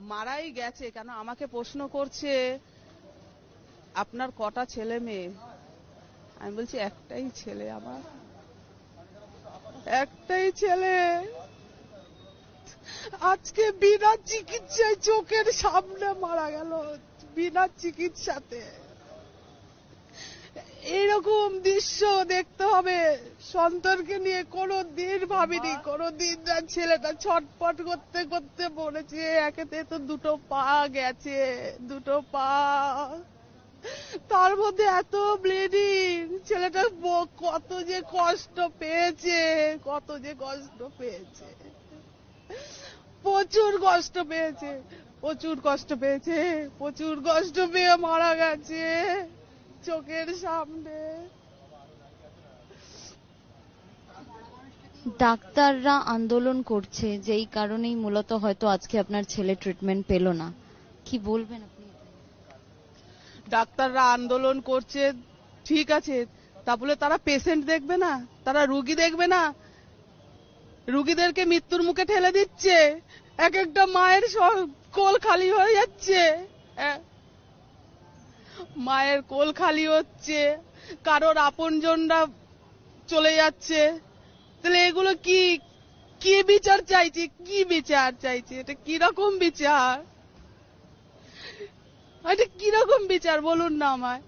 মারাই গেছে কেন আমাকে প্রশ্ন করছে আপনার কটা ছেলে মেয়ে? আমি বলছি একটাই ছেলে, আমার একটাই ছেলে। আজকে বিনা চিকিৎসায় চোখের সামনে মারা গেল, বিনা চিকিৎসাতে। এইরকম দৃশ্য দেখতে হবে সন্তানকে নিয়ে কোনোদিন ভাবিনি, কোনোদিন না। ছেলেটা ছটপট করতে করতে বলেছে, একেতে তো দুটো পা গেছে, দুটো পা, তার মধ্যে এত ব্লিডিং। ছেলেটা কত যে কষ্ট পেয়েছে, কত যে কষ্ট পেয়েছে, প্রচুর কষ্ট পেয়েছে, প্রচুর কষ্ট পেয়েছে, প্রচুর কষ্ট পেয়ে মারা গেছে চোখের সামনে। ডাক্তাররা আন্দোলন করছে, যেই কারণেই মূলত হয়তো আজকে আপনার ছেলে ট্রিটমেন্ট পেল না, কি বলবেন আপনি? ডাক্তাররা আন্দোলন করছে ঠিক আছে, তা বলে তারা পেশেন্ট দেখবে না? তারা রুগী দেখবে না? রুগীদেরকে মৃত্যুর মুখে ঠেলে দিচ্ছে। এক একটা মায়ের কোল খালি হয়ে যাচ্ছে, মায়ের কোল খালি হচ্ছে, কারোর আপনজনরা চলে যাচ্ছে। তাহলে এগুলো কি কি বিচার চাইছি, কি বিচার চাইছি? এটা কিরকম বিচার, এটা কিরকম বিচার বলুন না আমায়।